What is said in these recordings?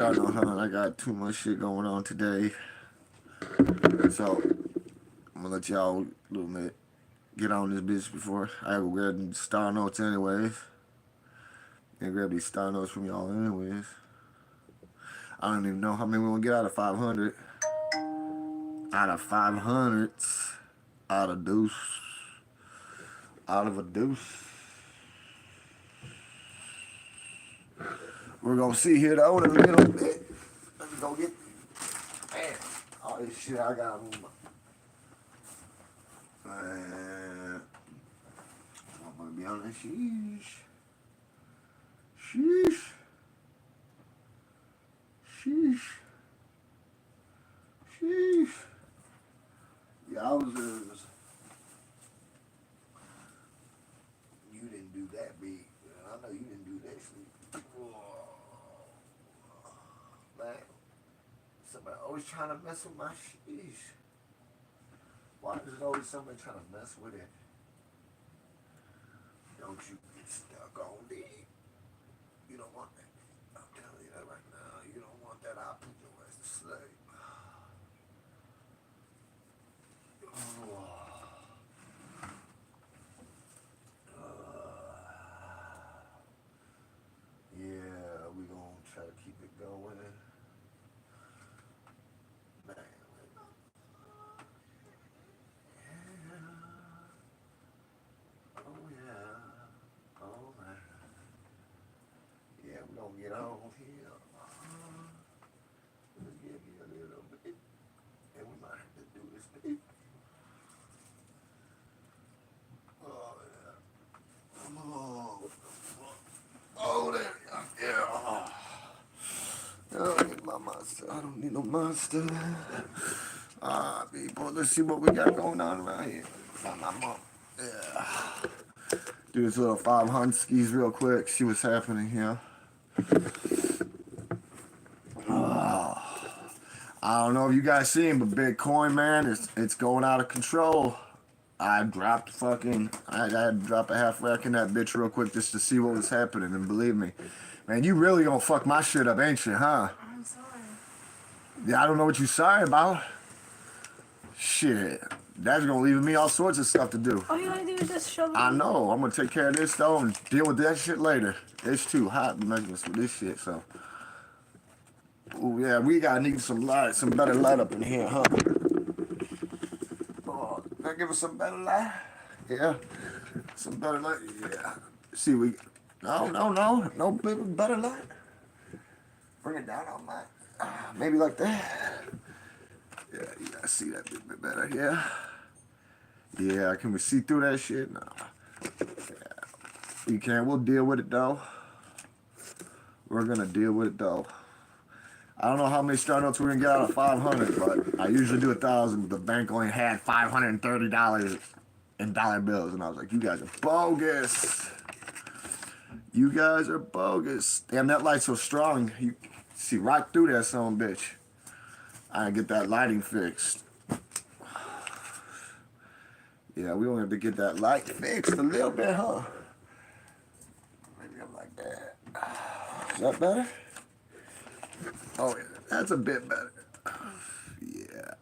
I know, huh? I got too much shit going on today. So, I'm gonna let y'all a little bit get on this bitch before I go grab the star notes anyways. And grab these star notes from y'all anyways. I don't even know how many we're gonna get out of 500. Out of 500s. Out of deuce. Out of a deuce. We're gonna see here though in a little bit. Let me go get, man, all this shit I got on my. Man, I'm gonna be honest. Sheesh. Sheesh. Sheesh. Sheesh. Yowzers. You didn't do that big. I know you didn't do that sleep. Whoa. Man, somebody always trying to mess with my sheesh. Why is it always somebody trying to mess with it? Don't you get stuck on me. You don't want that. I'm telling you that right now. You don't want that. I'll put your ass to sleep. Yeah, we gonna try to keep it going. Man, oh yeah, oh man. Yeah, we gonna get on here. Let's give you a little bit, and we might have to do this bit. Oh yeah. Oh, there we go. Yeah. I don't need my monster. I don't need no monster. People, let's see what we got going on around here. Find my mom. Yeah. Do this little 500 skis real quick. See what's happening here. I don't know if you guys seen, but Bitcoin, man, it's going out of control. I had to drop a half rack in that bitch real quick just to see what was happening. And believe me, man, you really gonna fuck my shit up, ain't you, huh? I'm sorry. Yeah, I don't know what you sorry about. Shit, that's gonna leave me all sorts of stuff to do. All you gotta do is just show I me. know. I'm gonna take care of this though and deal with that shit later. It's too hot messing with this shit, so. Ooh, yeah, we gotta need some light, some better light up in here, huh? Oh, can I give us some better light? Yeah, some better light. Yeah. See, no better light. Bring it down on my, maybe like that. Yeah, you gotta see that a bit better. Yeah. Yeah, can we see through that shit? No. You can't. We'll deal with it though. We're gonna deal with it though. I don't know how many star notes we're gonna get out of 500, but I usually do 1,000. But the bank only had $530 in dollar bills, and I was like, "You guys are bogus. You guys are bogus." Damn, that light's so strong. You see right through that son of a bitch. I gotta get that lighting fixed. Yeah, we only have to get that light fixed a little bit, huh? Maybe I'm like that. Is that better? Oh, yeah, that's a bit better. Yeah,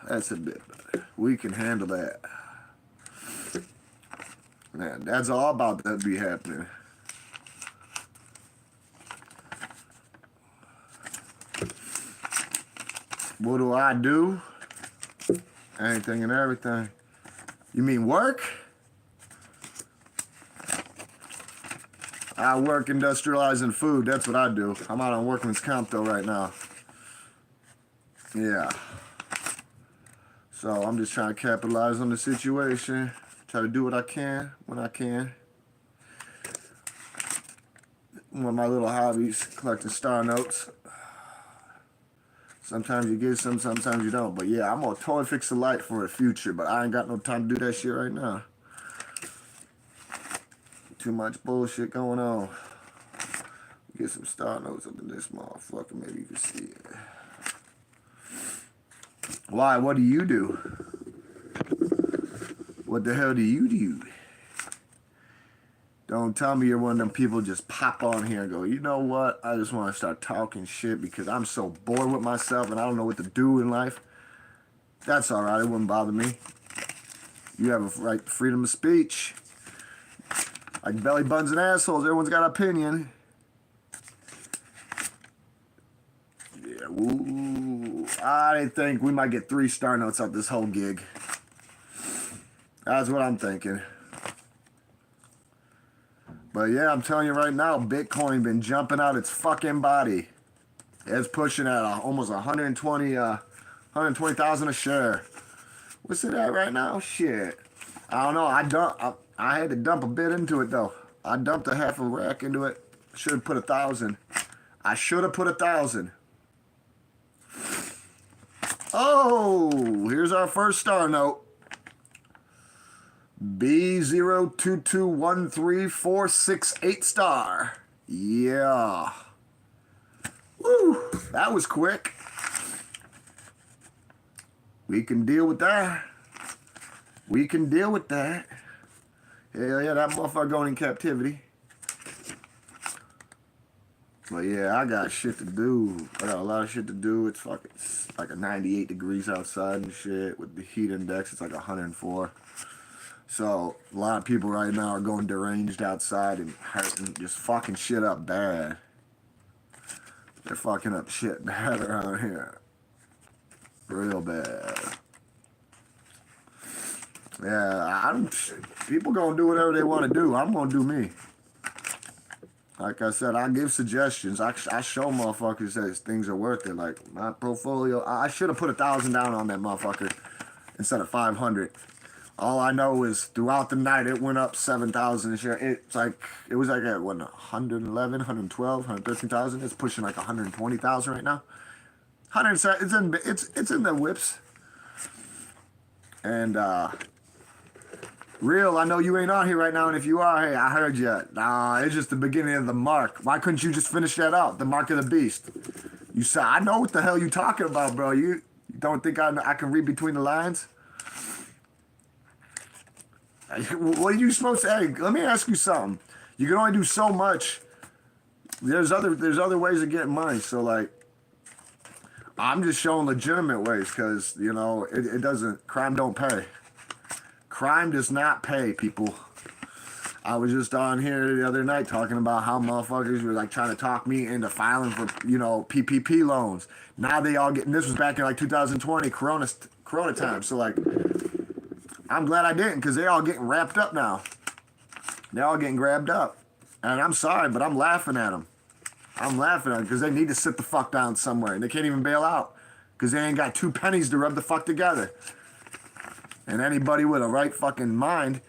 that's a bit better. We can handle that. Man, that's all about that be happening. What do I do? Anything and everything. You mean work? I work industrializing food. That's what I do. I'm out on workman's comp though right now. Yeah. So I'm just trying to capitalize on the situation. Try to do what I can when I can. One of my little hobbies, collecting star notes. Sometimes you get some, sometimes you don't. But yeah, I'm gonna totally fix the light for the future. But I ain't got no time to do that shit right now. Too much bullshit going on. Get some star notes up in this motherfucker. Maybe you can see it. Why? What do you do? What the hell do you do? Don't tell me you're one of them people just pop on here and go, you know what? I just want to start talking shit because I'm so bored with myself and I don't know what to do in life. That's all right. It wouldn't bother me. You have a right to freedom of speech. Like belly buttons and assholes, everyone's got an opinion. Yeah, ooh, I think we might get 3 star notes out this whole gig. That's what I'm thinking. But yeah, I'm telling you right now, Bitcoin been jumping out its fucking body. It's pushing at almost 120,000 a share. What's it at right now? Shit. I don't know. I had to dump a bit into it though. I dumped a half a rack into it. Should have put 1,000. I should have put 1,000. Oh, here's our first star note. B02213468 star. Yeah. Woo, that was quick. We can deal with that. We can deal with that. Hell yeah, that motherfucker going in captivity. But yeah, I got shit to do. I got a lot of shit to do. It's fucking like a 98 degrees outside and shit. With the heat index, it's like 104. So a lot of people right now are going deranged outside and hurting, just fucking shit up bad. They're fucking up shit bad around here. Real bad. Yeah, people gonna do whatever they want to do. I'm gonna do me. Like I said, I give suggestions. I show motherfuckers that things are worth it. Like my portfolio, I should have put 1,000 down on that motherfucker instead of 500. All I know is throughout the night it went up 7,000 a share. It was like at what, 111, 112, 113,000. It's pushing like 120,000 right now. It's in the whips. And Real, I know you ain't on here right now, and if you are, hey, I heard you. Nah, it's just the beginning of the mark. Why couldn't you just finish that out? The mark of the beast. You said, I know what the hell you talking about, bro. You don't think I can read between the lines? What are you supposed to? Hey, let me ask you something. You can only do so much. There's other ways of getting money. So like, I'm just showing legitimate ways because you know it doesn't. Crime don't pay. Crime does not pay, people. I was just on here the other night talking about how motherfuckers were like trying to talk me into filing for, you know, PPP loans. Now they all getting, this was back in like 2020, Corona time. So like, I'm glad I didn't because they're all getting wrapped up now. They're all getting grabbed up. And I'm sorry, but I'm laughing at them. I'm laughing at them because they need to sit the fuck down somewhere. And they can't even bail out because they ain't got 2 pennies to rub the fuck together. And anybody with a right fucking mind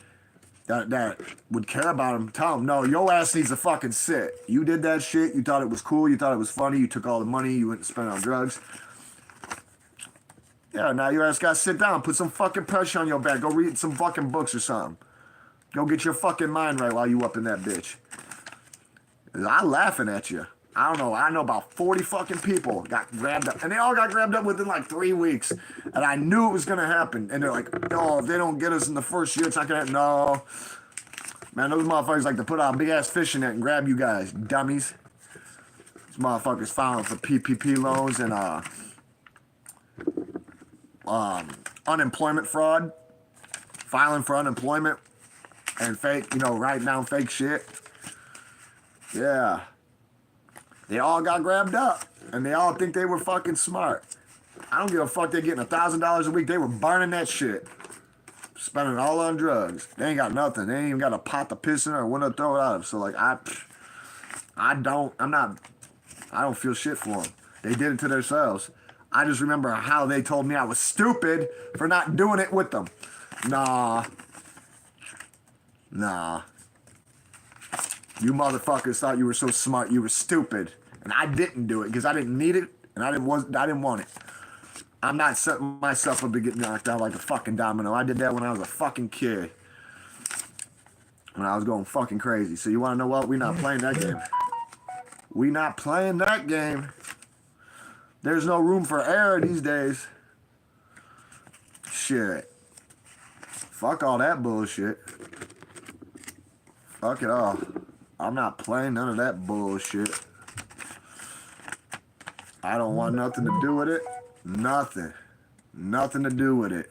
that would care about him, tell him, no, your ass needs to fucking sit. You did that shit. You thought it was cool. You thought it was funny. You took all the money. You went and spent it on drugs. Yeah, now your ass got to sit down. Put some fucking pressure on your back. Go read some fucking books or something. Go get your fucking mind right while you up in that bitch. I'm laughing at you. I don't know. I know about 40 fucking people got grabbed up. And they all got grabbed up within like 3 weeks. And I knew it was going to happen. And they're like, no, if they don't get us in the first year, it's not going to happen. No. Man, those motherfuckers like to put out a big-ass fishing net and grab you guys, dummies. These motherfuckers filing for PPP loans and unemployment fraud. Filing for unemployment and fake, you know, writing down fake shit. Yeah. They all got grabbed up, and they all think they were fucking smart. I don't give a fuck they're getting $1,000 a week. They were burning that shit. Spending it all on drugs. They ain't got nothing. They ain't even got a pot to piss in or one to throw it out of. So, like, I don't feel shit for them. They did it to themselves. I just remember how they told me I was stupid for not doing it with them. Nah. You motherfuckers thought you were so smart, you were stupid. And I didn't do it because I didn't need it and I didn't want it. I'm not setting myself up to get knocked out like a fucking domino. I did that when I was a fucking kid. When I was going fucking crazy. So you want to know what? We're not playing that game. We not playing that game. There's no room for error these days. Shit. Fuck all that bullshit. Fuck it all. I'm not playing none of that bullshit. I don't want nothing to do with it. Nothing. Nothing to do with it.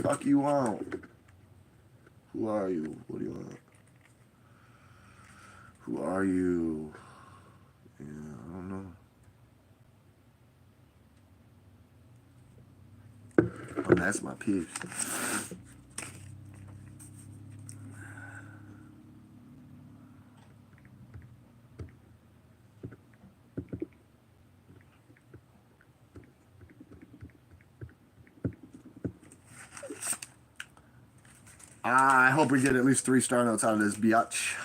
Fuck you want. Who are you? What do you want? Who are you? Yeah, I don't know. Oh, that's my piece. I hope we get at least 3 star notes out of this biatch.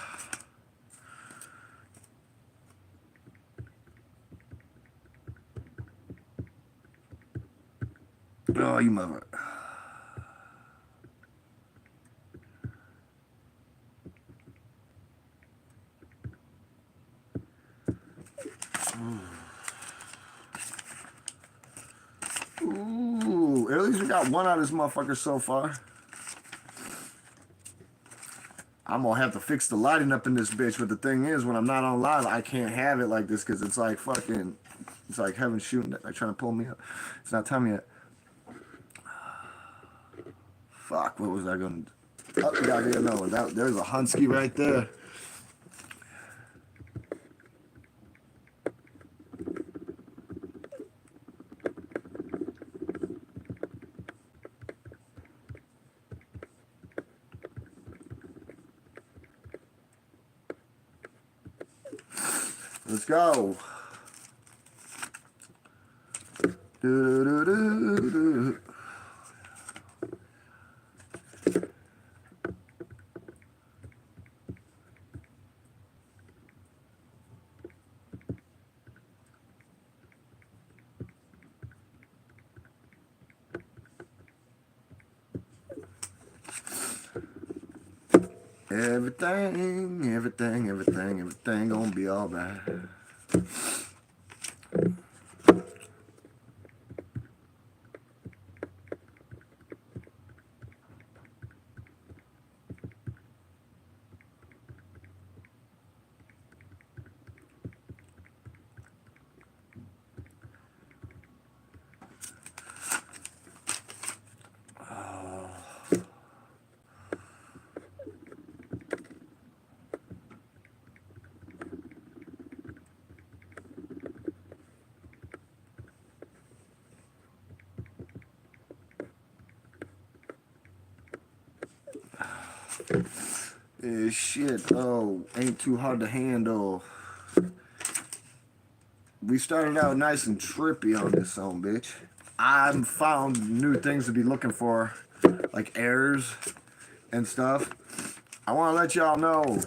Oh, you mother. Ooh, at least we got 1 out of this motherfucker so far. I'm gonna have to fix the lighting up in this bitch, but the thing is, when I'm not on live, I can't have it like this because it's like fucking, it's like heaven shooting, like trying to pull me up. It's not time yet. Fuck, what was I gonna do? Oh, yeah, no, there's a Husky right there. Let's go. Do, do, do, do. Everything gonna be alright. Shit, oh, ain't too hard to handle. We started out nice and trippy on this song, bitch. I've found new things to be looking for, like errors and stuff. I want to let y'all know,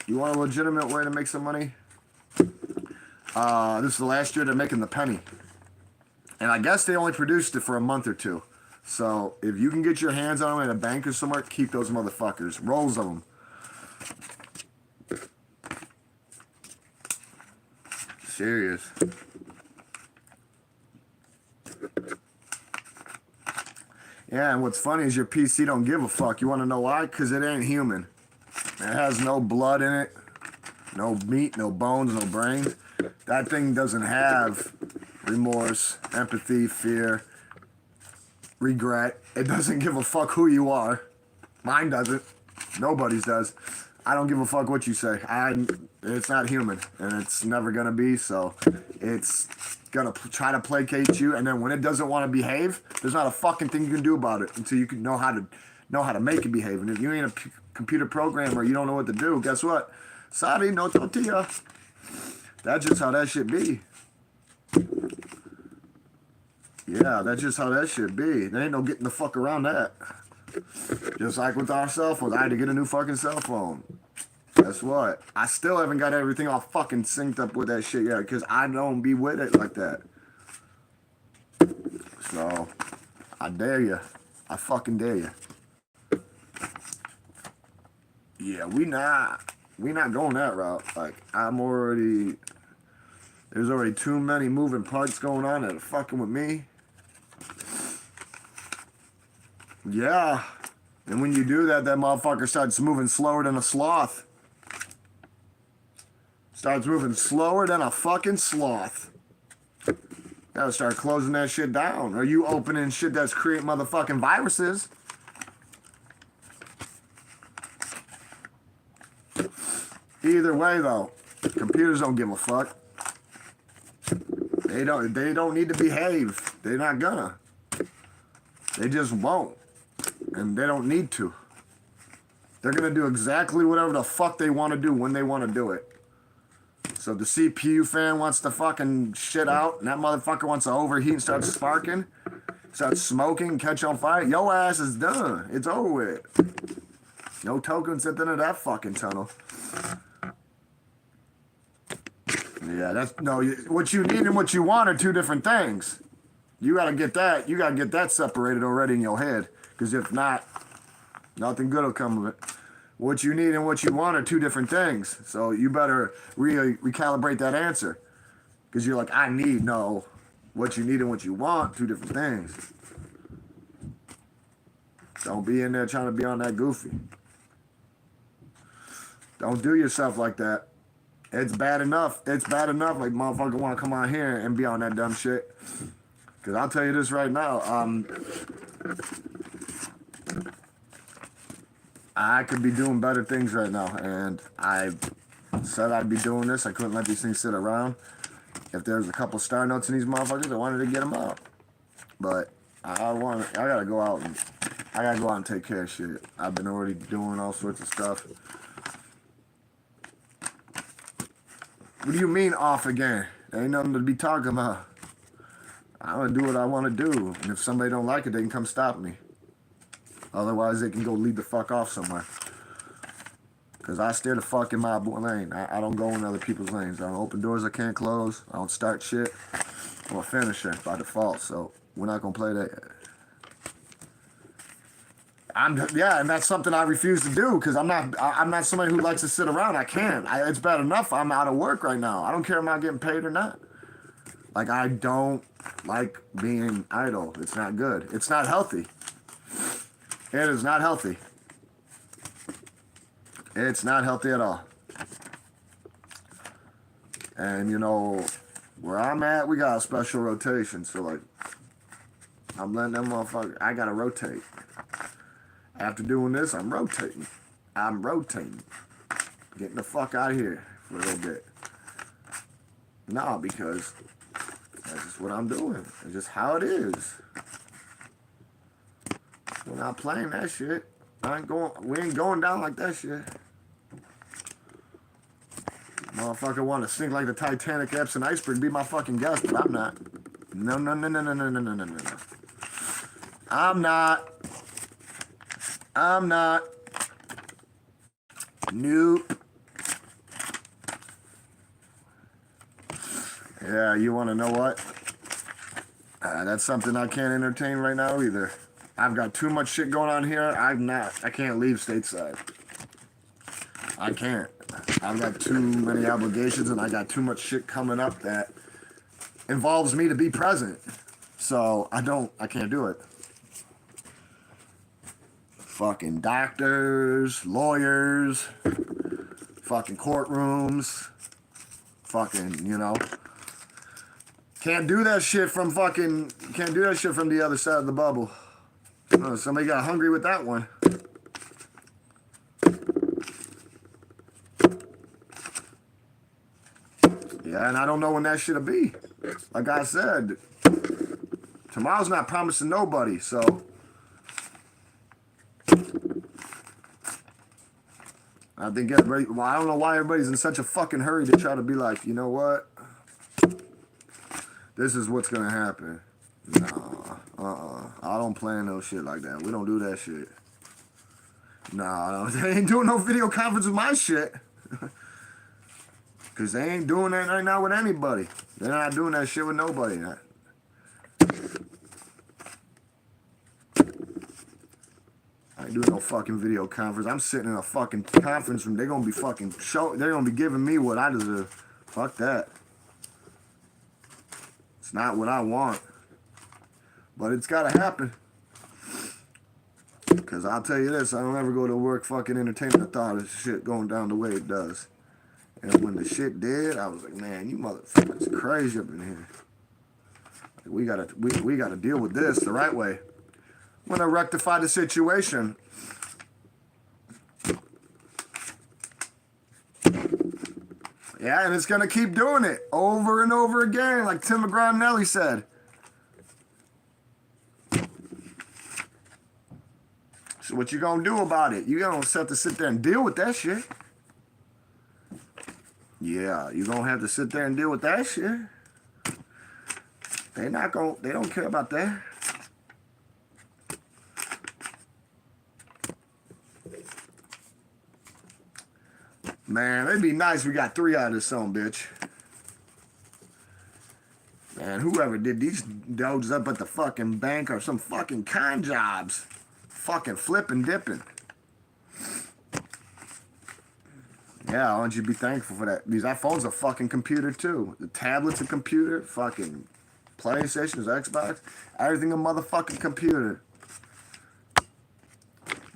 you want a legitimate way to make some money? This is the last year they're making the penny. And I guess they only produced it for a month or 2. So if you can get your hands on them at a bank or somewhere, keep those motherfuckers. Rolls of them. Serious. Yeah, and what's funny is your PC don't give a fuck. You want to know why? Because it ain't human. It has no blood in it, no meat, no bones, no brains. That thing doesn't have remorse, empathy, fear, regret. It doesn't give a fuck who you are. Mine doesn't. Nobody's does. I don't give a fuck what you say. It's not human, and it's never gonna be. So, it's gonna try to placate you, and then when it doesn't want to behave, there's not a fucking thing you can do about it until you can know how to make it behave. And if you ain't a computer programmer, you don't know what to do. Guess what? Sorry, no tortilla. That's just how that shit be. Yeah, that's just how that shit be. There ain't no getting the fuck around that. Just like with our cell phones, I had to get a new fucking cell phone. Guess what? I still haven't got everything all fucking synced up with that shit yet, because I don't be with it like that. So, I dare you. I fucking dare you. Yeah, we not going that route. Like, there's already too many moving parts going on that are fucking with me. Yeah. And when you do that, that motherfucker starts moving slower than a sloth. Starts moving slower than a fucking sloth. Gotta start closing that shit down. Or you opening shit that's creating motherfucking viruses. Either way, though, computers don't give a fuck. They don't need to behave. They're not gonna. They just won't. And they don't need to. They're gonna do exactly whatever the fuck they want to do when they want to do it. So if the CPU fan wants to fucking shit out, and that motherfucker wants to overheat and start sparking, start smoking, catch on fire, your ass is done. It's over with. No tokens at the end of that fucking tunnel. Yeah, that's no. What you need and what you want are two different things. You gotta get that. You gotta get that separated already in your head. Because if not, nothing good will come of it. What you need and what you want are two different things. So you better really recalibrate that answer. Because you're like, I need, no. What you need and what you want, two different things. Don't be in there trying to be on that goofy. Don't do yourself like that. It's bad enough. It's bad enough. Like, motherfucker want to come on here and be on that dumb shit. Because I'll tell you this right now. I could be doing better things right now. And I said I'd be doing this. I couldn't let these things sit around. If there's a couple star notes in these motherfuckers, I wanted to get them out. But I gotta go out and take care of shit. I've been already doing all sorts of stuff. What do you mean off again? There ain't nothing to be talking about. I'm gonna do what I want to do, and if somebody don't like it, they can come stop me. Otherwise, they can go lead the fuck off somewhere. Cause I stay the fuck in my lane. I don't go in other people's lanes. I don't open doors I can't close. I don't start shit. I'm a finisher by default, so we're not gonna play that. And that's something I refuse to do because I'm not somebody who likes to sit around. I can't. It's bad enough I'm out of work right now. I don't care if I'm not getting paid or not. Like, I don't like being idle. It's not good. It's not healthy. It is not healthy. It's not healthy at all. And, you know, where I'm at, we got a special rotation. So, like, I'm letting them motherfuckers, I gotta rotate. After doing this, I'm rotating. Getting the fuck out of here for a little bit. No, because that's just what I'm doing. It's just how it is. We're not playing that shit. We ain't going down like that shit. Motherfucker want to sink like the Titanic, Epsom iceberg, be my fucking guest, but I'm not. No. I'm not. Nope. Yeah, you want to know what? That's something I can't entertain right now either. I've got too much shit going on here. I can't leave stateside. I can't. I've got too many obligations and I got too much shit coming up that involves me to be present. So I can't do it. Fucking doctors, lawyers, fucking courtrooms, fucking, you know. Can't do that shit from the other side of the bubble. Oh, somebody got hungry with that one. Yeah, and I don't know when that shit'll be. Like I said, tomorrow's not promising nobody, so I think everybody, well, I don't know why everybody's in such a fucking hurry to try to be like, you know what? This is what's gonna happen. Nah, I don't plan no shit like that. We don't do that shit. Nah, they ain't doing no video conference with my shit. Cause they ain't doing that right now with anybody. They're not doing that shit with nobody. I ain't doing no fucking video conference. I'm sitting in a fucking conference room. They're gonna be fucking they're gonna be giving me what I deserve. Fuck that. It's not what I want. But it's gotta happen. Because I'll tell you this, I don't ever go to work fucking entertaining the thought of shit going down the way it does. And when the shit did, I was like, man, you motherfuckers crazy up in here. Like, we gotta deal with this the right way. I'm gonna rectify the situation. Yeah, and it's gonna keep doing it over and over again, like Tim McGraw Nelly said. So what you gonna do about it? You gonna have to sit there and deal with that shit. Yeah, you gonna have to sit there and deal with that shit. They don't care about that. Man, it'd be nice if we got 3 out of this son, bitch. Man, whoever did these doges up at the fucking bank or some fucking con jobs. Fucking flipping, dipping. Yeah, why don't you be thankful for that? Because that phone's a fucking computer too. The tablet's a computer. Fucking PlayStation's, Xbox. Everything a motherfucking computer.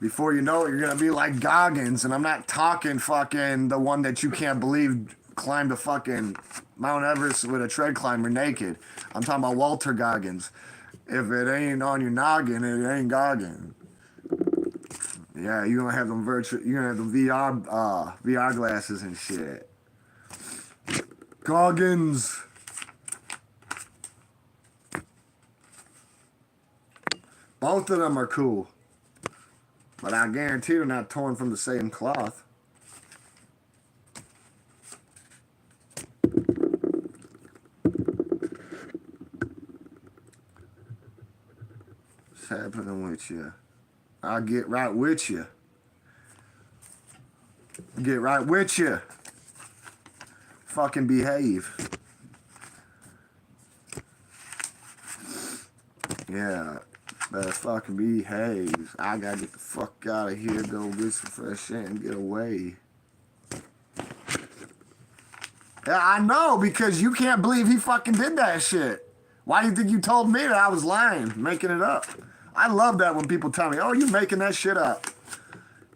Before you know it, you're gonna be like Goggins, and I'm not talking fucking the one that you can't believe climbed the fucking Mount Everest with a tread climber naked. I'm talking about Walter Goggins. If it ain't on your noggin, it ain't Goggins. Yeah, you're gonna have them you're gonna have them VR glasses and shit. Goggins. Both of them are cool. But I guarantee they're not torn from the same cloth. What's happening with you? I'll get right with you. Get right with you. Fucking behave. Yeah. Better fucking behave. I gotta get the fuck out of here, go get some fresh air and get away. Yeah, I know, because you can't believe he fucking did that shit. Why do you think you told me that I was lying, making it up? I love that when people tell me, oh, you're making that shit up.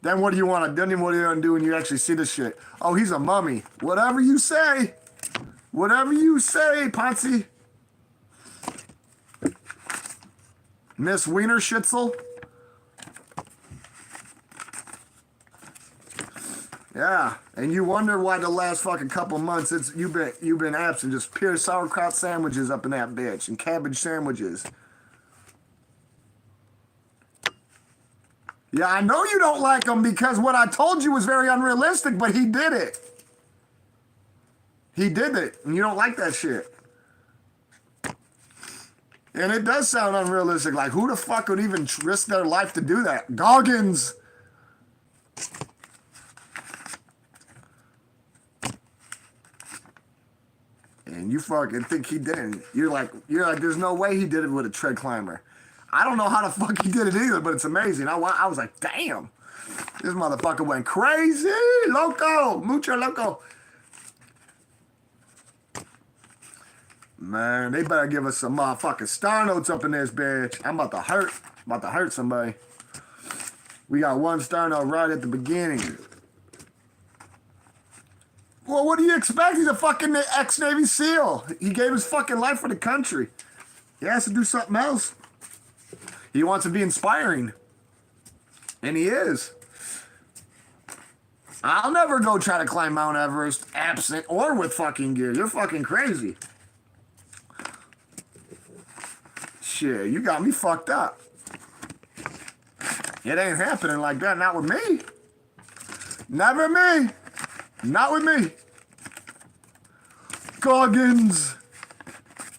Then what do you want to do? What are you going to do when you actually see the shit? Oh, he's a mummy. Whatever you say. Whatever you say, Ponzi. Miss Wiener Schnitzel. Yeah, and you wonder why the last fucking couple months you've been absent. Just pure sauerkraut sandwiches up in that bitch and cabbage sandwiches. Yeah, I know you don't like him because what I told you was very unrealistic, but he did it. He did it, and you don't like that shit. And it does sound unrealistic. Like, who the fuck would even risk their life to do that? Goggins. And you fucking think he didn't. You're like, there's no way he did it with a tread climber. I don't know how the fuck he did it either, but it's amazing. I was like, damn. This motherfucker went crazy. Loco. Mucho loco. Man, they better give us some motherfucking star notes up in this bitch. I'm about to hurt somebody. We got 1 star note right at the beginning. Well, what do you expect? He's a fucking ex-Navy SEAL. He gave his fucking life for the country. He has to do something else. He wants to be inspiring. And he is. I'll never go try to climb Mount Everest absent or with fucking gear. You're fucking crazy. Shit, you got me fucked up. It ain't happening like that. Not with me. Never me. Not with me. Goggins.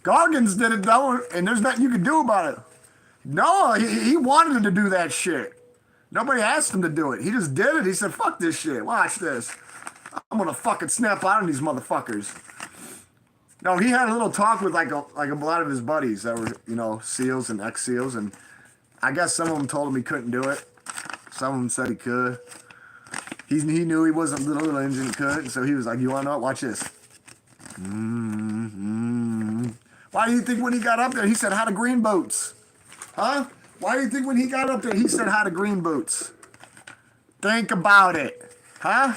Goggins did it though, and there's nothing you can do about it. No, he wanted to do that shit. Nobody asked him to do it. He just did it. He said, fuck this shit. Watch this. I'm gonna fucking snap out on these motherfuckers. No, he had a little talk with like a lot of his buddies that were, you know, SEALs and ex-SEALs, and I guess some of them told him he couldn't do it. Some of them said he could. He knew he wasn't the little engine could, so he was like, you wanna know what? Watch this. Why do you think when he got up there, he said, how to green boats? Huh? Why do you think when he got up there, he said hi to Green Boots? Think about it. Huh?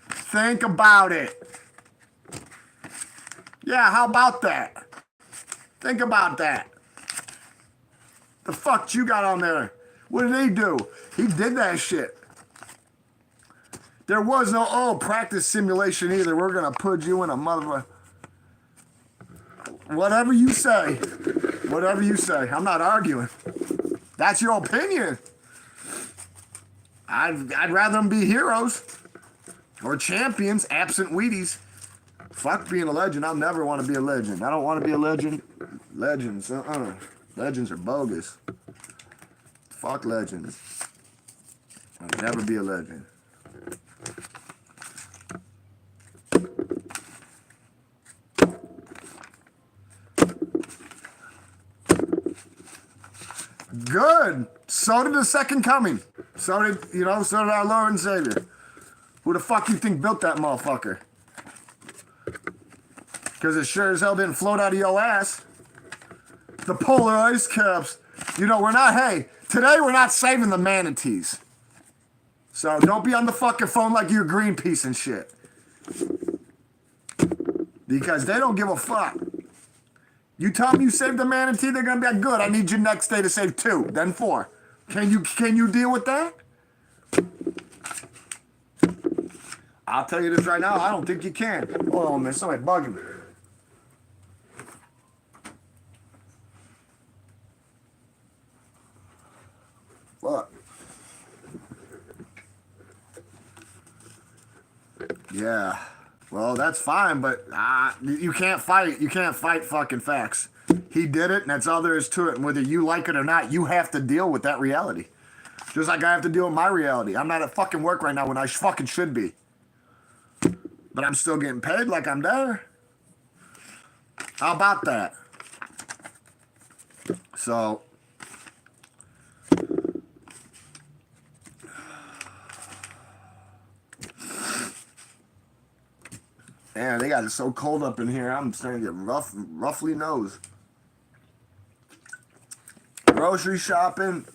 Think about it. Yeah, how about that? Think about that. The fuck you got on there? What did he do? He did that shit. There was no, practice simulation either. We're going to put you in a mother... Whatever you say. Whatever you say. I'm not arguing. That's your opinion. I'd rather them be heroes. Or champions, absent Wheaties. Fuck being a legend. I'll never want to be a legend. I don't want to be a legend. Legends, Legends are bogus. Fuck legends. I'll never be a legend. Good. So did the second coming. So did our Lord and Savior. Who the fuck you think built that motherfucker? Because it sure as hell didn't float out of your ass. The polar ice caps. Today we're not saving the manatees. So don't be on the fucking phone like you're Greenpeace and shit. Because they don't give a fuck. You tell them you saved the manatee, they're going to be like, good, I need you next day to save 2, then 4. Can you deal with that? I'll tell you this right now, I don't think you can. Hold on, man, somebody bugging me. What? Yeah. Well, that's fine, but you can't fight. You can't fight fucking facts. He did it, and that's all there is to it. And whether you like it or not, you have to deal with that reality. Just like I have to deal with my reality. I'm not at fucking work right now when I fucking should be. But I'm still getting paid like I'm there. How about that? So... Man, they got it so cold up in here. I'm starting to get roughly nosed. Grocery shopping.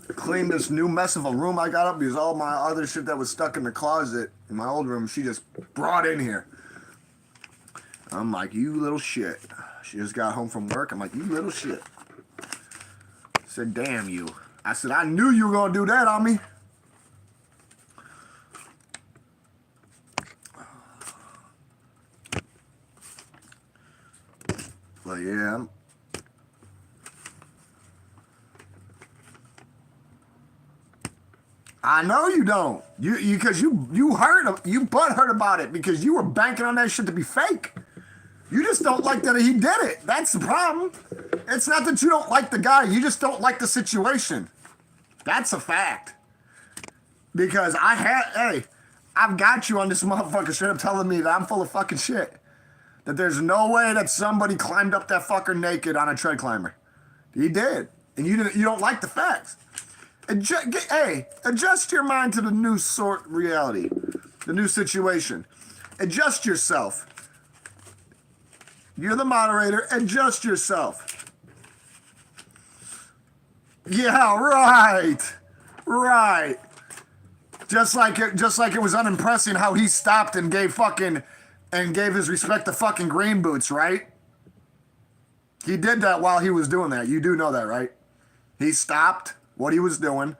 Cleaned this new mess of a room I got up because all my other shit that was stuck in the closet in my old room, she just brought in here. I'm like, you little shit. She just got home from work. I'm like, you little shit. I said, damn you. I said, I knew you were going to do that on me. But yeah, I know you don't. Because you butthurt about it because you were banking on that shit to be fake. You just don't like that he did it. That's the problem. It's not that you don't like the guy. You just don't like the situation. That's a fact. Because I've got you on this motherfucker straight up telling me that I'm full of fucking shit. That there's no way that somebody climbed up that fucker naked on a tread climber. He did. And you don't like the facts. Adjust your mind to the new reality. The new situation. Adjust yourself. You're the moderator. Adjust yourself. Yeah, right. Right. Just like it was unimpressive how he stopped and gave his respect to fucking Green Boots, right? He did that while he was doing that. You do know that, right? He stopped what he was doing,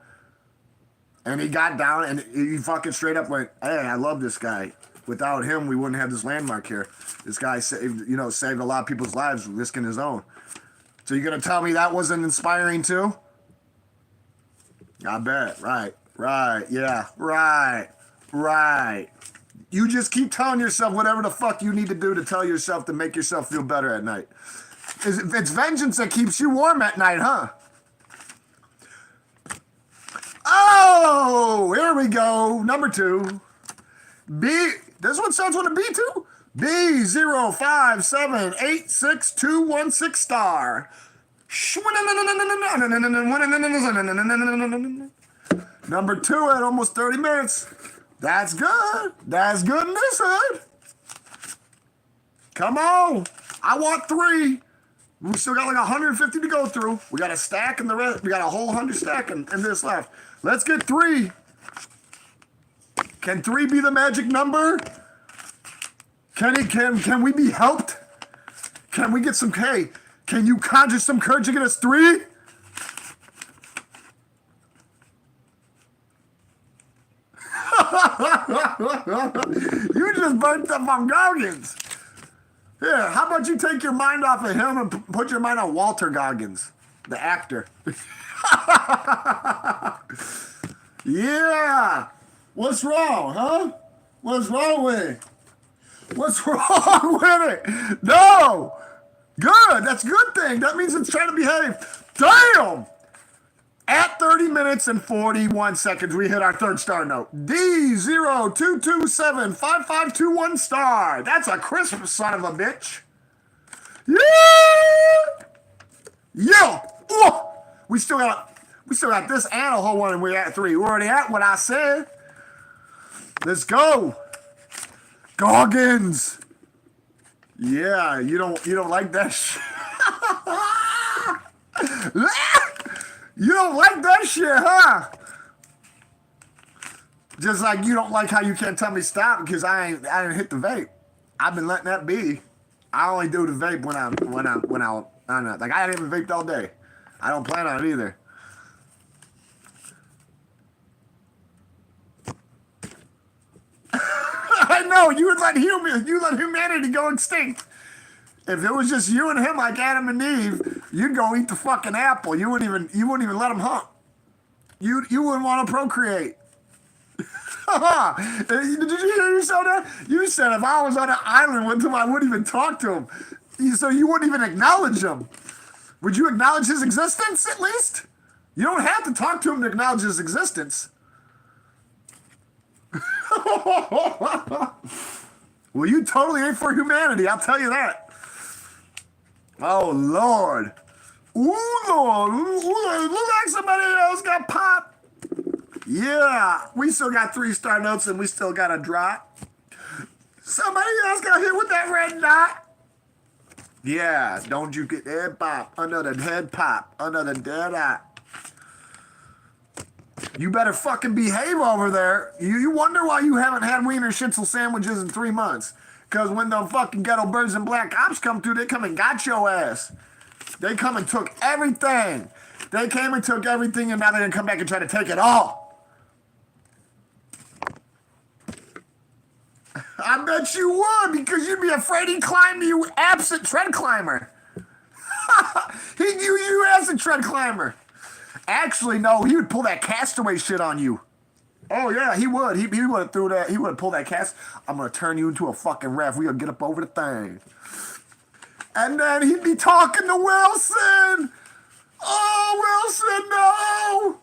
and he got down, and he fucking straight up went, hey, I love this guy. Without him, we wouldn't have this landmark here. This guy saved a lot of people's lives risking his own. So you're going to tell me that wasn't inspiring too? I bet. Right. Yeah. Right. You just keep telling yourself whatever the fuck you need to do to tell yourself to make yourself feel better at night. It's vengeance that keeps you warm at night, huh? Oh, here we go. Number 2. This one starts with a B too? B05786216 star. Number 2 at almost 30 minutes. That's good. That's good in this hood. Come on. I want 3. We still got like 150 to go through. We got a stack and the rest. We got a whole 100 stack and this left. Let's get 3. Can 3 be the magic number? Can we be helped? Can we get some K? Can you conjure some courage to get us 3? You just burnt up on Goggins. Yeah, how about you take your mind off of him and put your mind on Walter Goggins, the actor. Yeah. What's wrong, huh? What's wrong with it? What's wrong with it? No. Good. That's a good thing. That means it's trying to behave. Damn. At 30 minutes and 41 seconds, we hit our 3rd star note. D02275521 star. That's a crisp son of a bitch. Yeah. Yeah. Ooh. We still got this and a whole one, and we're at 3. We're already at what I said. Let's go. Goggins. Yeah, you don't like that shit. You don't like that shit, huh? Just like you don't like how you can't tell me stop because I didn't hit the vape. I've been letting that be. I only do the vape when I don't like I haven't vaped all day. I don't plan on it either. I know you let humanity go extinct. If it was just you and him like Adam and Eve, you'd go eat the fucking apple. You wouldn't even let him hump. You wouldn't want to procreate. Did you hear yourself that? You said if I was on an island with him, I wouldn't even talk to him. So you wouldn't even acknowledge him. Would you acknowledge his existence at least? You don't have to talk to him to acknowledge his existence. Well, you totally ain't for humanity, I'll tell you that. Oh, Lord. Ooh, Lord. Ooh, look like somebody else got popped. Yeah, we still got 3-star notes and we still got a drop. Somebody else got hit with that red dot. Yeah, don't you get head pop. Another head pop. Another dead eye. You better fucking behave over there. You wonder why you haven't had Wiener Schnitzel sandwiches in 3 months. Because when the fucking ghetto birds and black cops come through, they come and got your ass. They come and took everything. They came and took everything, and now they're going to come back and try to take it all. I bet you would, because you'd be afraid he'd climb you absent tread climber. He'd use you as a tread climber. Actually, no, he would pull that castaway shit on you. Oh, yeah, he would. He would have threw that. He would have pulled that cast. I'm going to turn you into a fucking ref. We're going to get up over the thing. And then he'd be talking to Wilson. Oh, Wilson, no.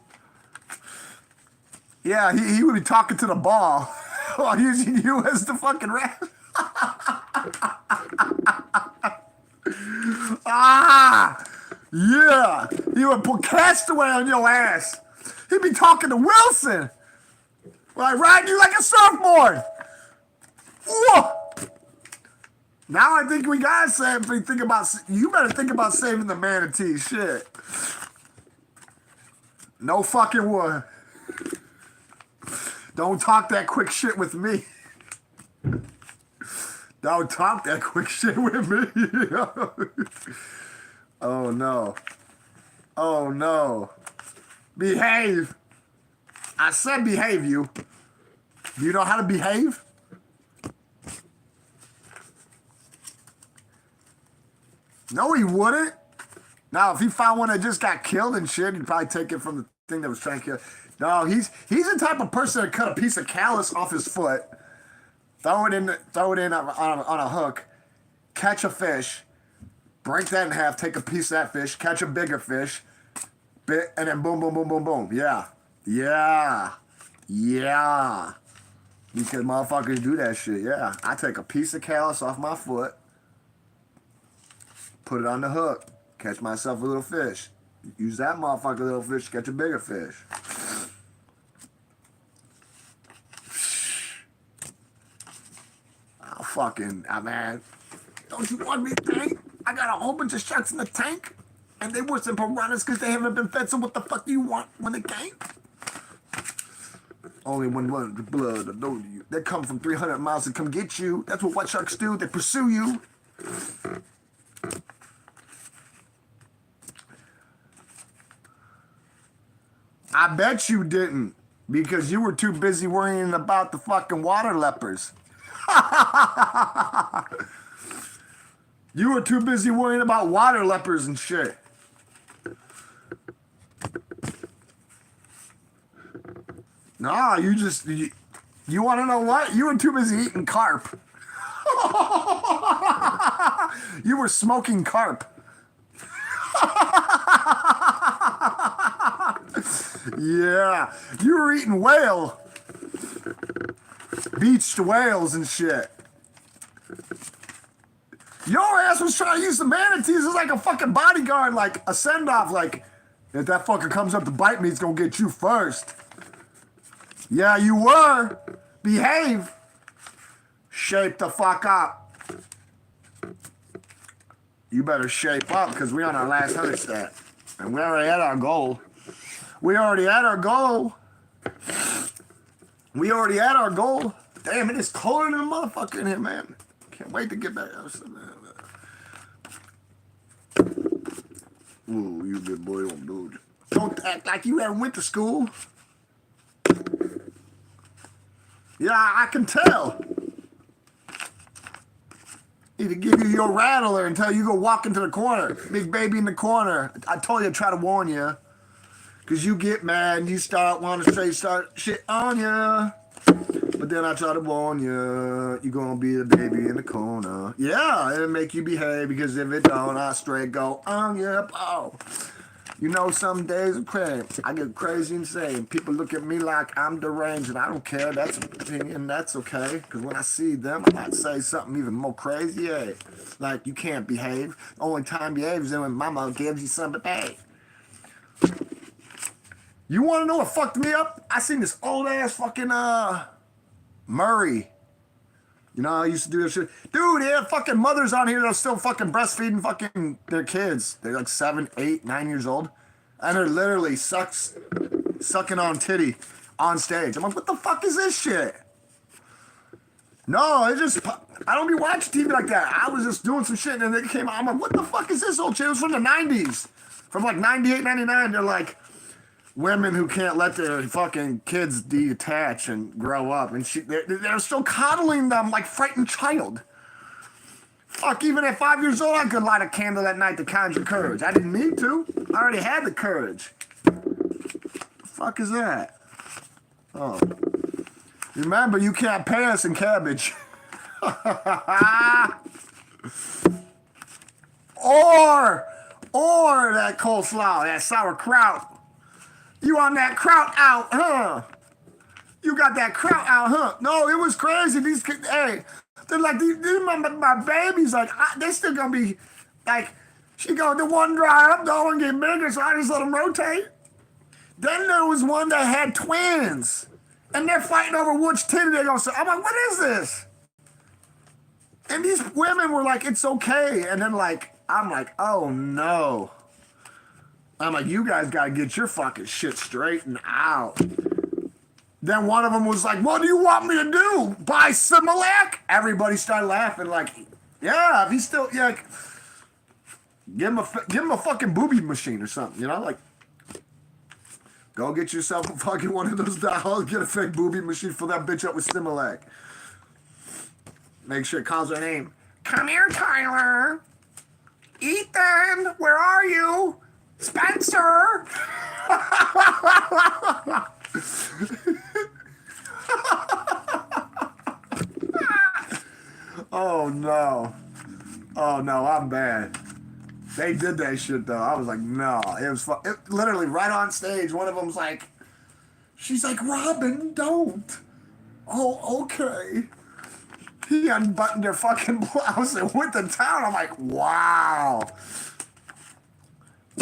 Yeah, he would be talking to the ball while using you as the fucking ref. Yeah. He would put castaway on your ass. He'd be talking to Wilson. Like riding you like a surfboard. Whoa. Now I think we gotta you better think about saving the manatee. Shit. No fucking wood. Don't talk that quick shit with me. Don't talk that quick shit with me. Oh no. Oh no. Behave. I said behave, you. Do you know how to behave? No, he wouldn't. Now, if he found one that just got killed and shit, he'd probably take it from the thing that was trying to kill. No, he's the type of person that cut a piece of callus off his foot, throw it in on a hook, catch a fish, break that in half, take a piece of that fish, catch a bigger fish, and then boom, boom, boom, boom, boom. Yeah. Yeah. Yeah. Because motherfuckers do that shit, yeah. I take a piece of callus off my foot, put it on the hook, catch myself a little fish. Use that motherfucker little fish to catch a bigger fish. Man. Don't you want me to think? I got a whole bunch of sharks in the tank, and they worse than piranhas because they haven't been fed, so what the fuck do you want when they came? Only one run the blood, I know you. They come from 300 miles to come get you. That's what white sharks do. They pursue you. I bet you didn't, because you were too busy worrying about the fucking water lepers. You were too busy worrying about water lepers and shit. Nah, you want to know what? You were too busy eating carp. You were smoking carp. Yeah, you were eating whale. Beached whales and shit. Your ass was trying to use the manatees as like a fucking bodyguard, like a send-off, like, if that fucker comes up to bite me, he's gonna get you first. Yeah, you were. Behave. Shape the fuck up. You better shape up, because we're on our last hunt stat. And we already had our goal. We already had our goal. We already had our goal. Damn, it is colder than a motherfucker in here, man. Can't wait to get back. Ooh, you good boy, don't do it. Don't act like you haven't went to school. Yeah, I can tell. Need to give you your rattler and tell you go walk into the corner. Big baby in the corner. I told you to try to warn you. Because you get mad and you start wanting to start shit on you. But then I try to warn you. You're going to be the baby in the corner. Yeah, it'll make you behave, because if it don't, I straight go on you. Oh. You know, some days are crazy. I get crazy insane. People look at me like I'm deranged, and I don't care. That's an opinion. That's okay. Because when I see them, I might say something even more crazy. Yeah. Like, you can't behave. The only time you behave is when mama gives you something to pay. You want to know what fucked me up? I seen this old-ass fucking, Murray. You know, I used to do this shit. Dude, they have fucking mothers on here that are still fucking breastfeeding fucking their kids. They're like 7, 8, 9 years old. And they're literally sucking on titty on stage. I'm like, what the fuck is this shit? No, I don't be watching TV like that. I was just doing some shit and then they came out. I'm like, what the fuck is this old shit? It was from the 90s. From like 98, 99. They're like, women who can't let their fucking kids detach and grow up, and they're still coddling them like frightened child. Fuck, even at 5 years old, I could light a candle at night to conjure courage. I didn't need to. I already had the courage. The fuck is that? Oh. Remember, you can't pay us in cabbage. or that coleslaw, that sauerkraut. You on that kraut out, huh? You got that kraut out, huh? No, it was crazy. These kids, hey, they're like, these my babies, like, they still gonna be, like, she go, the one dry up, the other one get bigger, so I just let them rotate. Then there was one that had twins, and they're fighting over which titty they're gonna say. I'm like, what is this? And these women were like, it's okay. And then, like, I'm like, oh no. I'm like, you guys gotta get your fucking shit straightened out. Then one of them was like, what do you want me to do? Buy Similac? Everybody started laughing like, yeah, if he's still, yeah, give him a fucking booby machine or something, you know? Like, go get yourself a fucking one of those dolls, get a fake booby machine, fill that bitch up with Similac. Make sure it calls her name. Come here, Tyler. Ethan, where are you? Spencer! Oh no. Oh no, I'm bad. They did that shit though. I was like, no. It was literally right on stage. One of them's like, she's like, Robin, don't. Oh, okay. He unbuttoned her fucking blouse and went to town. I'm like, wow.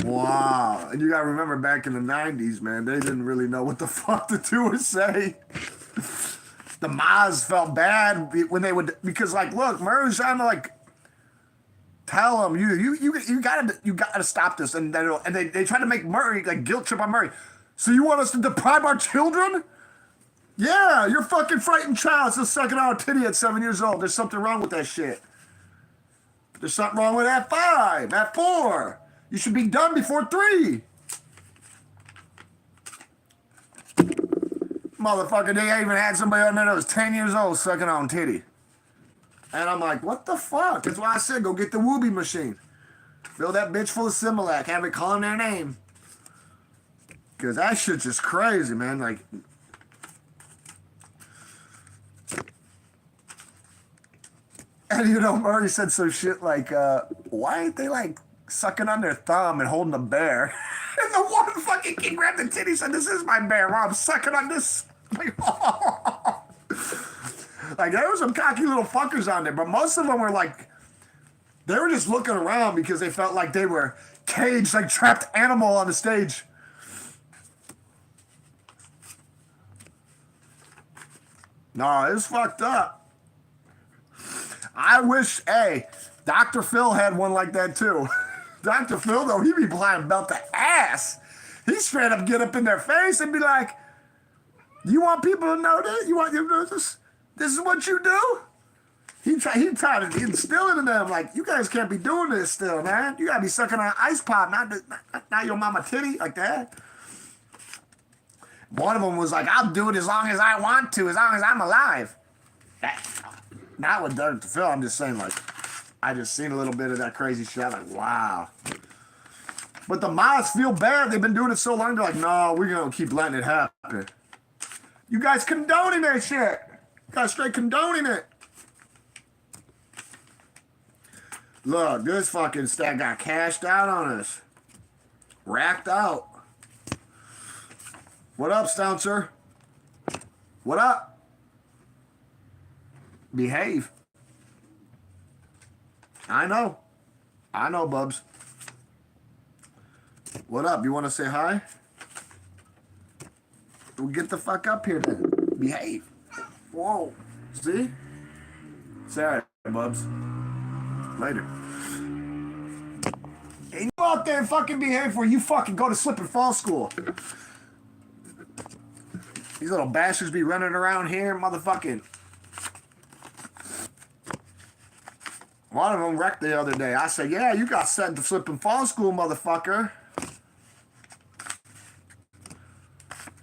Wow. And you gotta remember back in the 90s, man, they didn't really know what the fuck to do or say. The Maz felt bad when they would, because like, look, Murray was trying to like Tell him you gotta stop this, and they try to make Murray like guilt trip on Murray. So you want us to deprive our children? Yeah, you're fucking frightened child. It's a sucking out a titty at 7 years old. There's something wrong with that shit. There's something wrong with at 5, at 4. You should be done before 3. Motherfucker, they even had somebody on there that was 10 years old sucking on titty. And I'm like, what the fuck? That's why I said go get the Whoopie machine. Fill that bitch full of Similac. Have it calling their name. Because that shit's just crazy, man. Like, and you know, Murray said some shit like, why ain't they like sucking on their thumb and holding a bear? And the one fucking kid grabbed the titty and said, this is my bear. Well, I'm sucking on this. Like, oh. Like, there were some cocky little fuckers on there, but most of them were like, they were just looking around because they felt like they were caged, like trapped animal on the stage. No, it was fucked up. I wish, hey, Dr. Phil had one like that too. Dr. Phil, though, he be blind about the ass. He straight up get up in their face and be like, you want people to know this? You want them to know this? This is what you do? He tried to instill it in them, like, you guys can't be doing this still, man. You gotta be sucking on ice pop, not your mama titty like that. One of them was like, I'll do it as long as I want to, as long as I'm alive. Not with Dr. Phil, I'm just saying, like, I just seen a little bit of that crazy shit, like, wow. But the mods feel bad. They've been doing it so long, they're like, no, we're gonna keep letting it happen. You guys condoning that shit. You guys straight condoning it. Look, this fucking stack got cashed out on us. Racked out. What up, Stouncer? What up? Behave. I know, Bubs. What up? You want to say hi? Well, get the fuck up here then. Behave. Whoa. See? Sorry, Bubs. Later. And you out there and fucking behave where you fucking go to slip and fall school. These little bastards be running around here, motherfucking. One of them wrecked the other day. I said, yeah, you got sent to slip and fall school, motherfucker.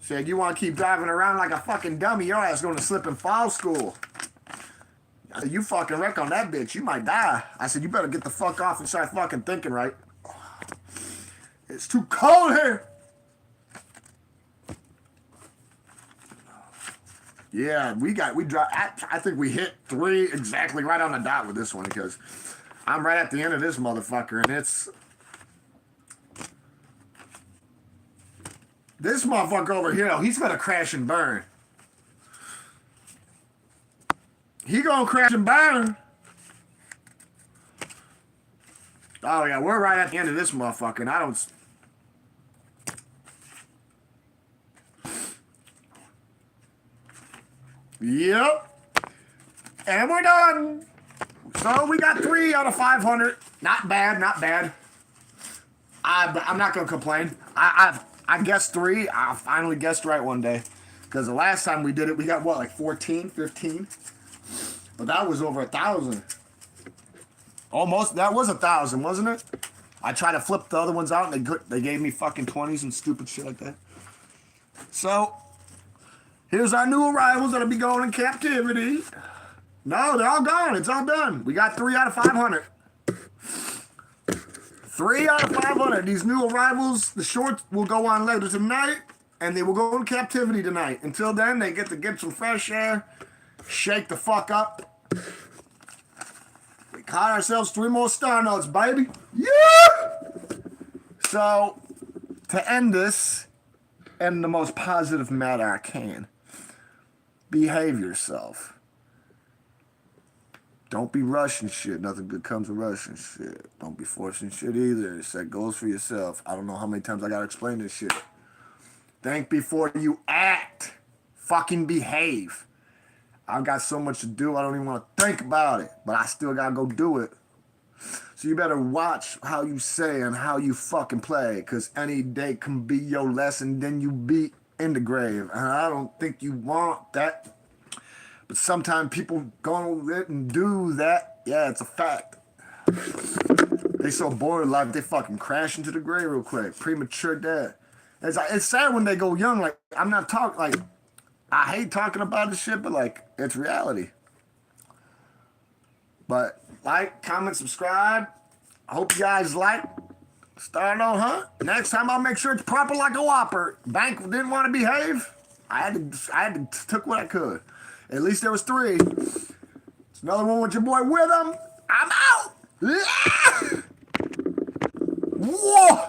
Said, you want to keep driving around like a fucking dummy, your ass going to slip and fall school. I said, you fucking wreck on that bitch, you might die. I said, you better get the fuck off and start fucking thinking right. It's too cold here. Yeah, I think we hit 3 exactly right on the dot with this one because I'm right at the end of this motherfucker and it's... This motherfucker over here, he's gonna crash and burn. He gonna crash and burn. Oh yeah, we're right at the end of this motherfucker and I don't... Yep. And we're done. So we got 3 out of 500. Not bad, not bad. I'm not gonna complain. I guessed 3. I finally guessed right one day. Because the last time we did it, we got what, like 14, 15? But that was over 1,000. Almost, that was 1,000, wasn't it? I tried to flip the other ones out and they gave me fucking 20s and stupid shit like that. So, here's our new arrivals that'll be going in captivity. No, they're all gone. It's all done. We got 3 out of 500. 3 out of 500. These new arrivals, the shorts will go on later tonight, and they will go in captivity tonight. Until then, they get to get some fresh air, shake the fuck up. We caught ourselves 3 more star notes, baby. Yeah! So, to end this, in the most positive manner I can, behave yourself. Don't be rushing shit. Nothing good comes of rushing shit. Don't be forcing shit either. Set goals for yourself. I don't know how many times I gotta explain this shit. Think before you act. Fucking behave. I've got so much to do, I don't even want to think about it. But I still gotta go do it. So you better watch how you say and how you fucking play, because any day can be your lesson, then you be in the grave. And I don't think you want that. But sometimes people go and do that. Yeah, it's a fact. They so bored of life, they fucking crash into the grave real quick. Premature death. It's sad when they go young. Like, I'm not talking, like, I hate talking about this shit, but, like, it's reality. But like, comment, subscribe. I hope you guys like. Start on, huh? Next time I'll make sure it's proper like a Whopper. Bank didn't want to behave. I had to took what I could. At least there was 3. It's another one with your boy With 'em. I'm out. Whoa.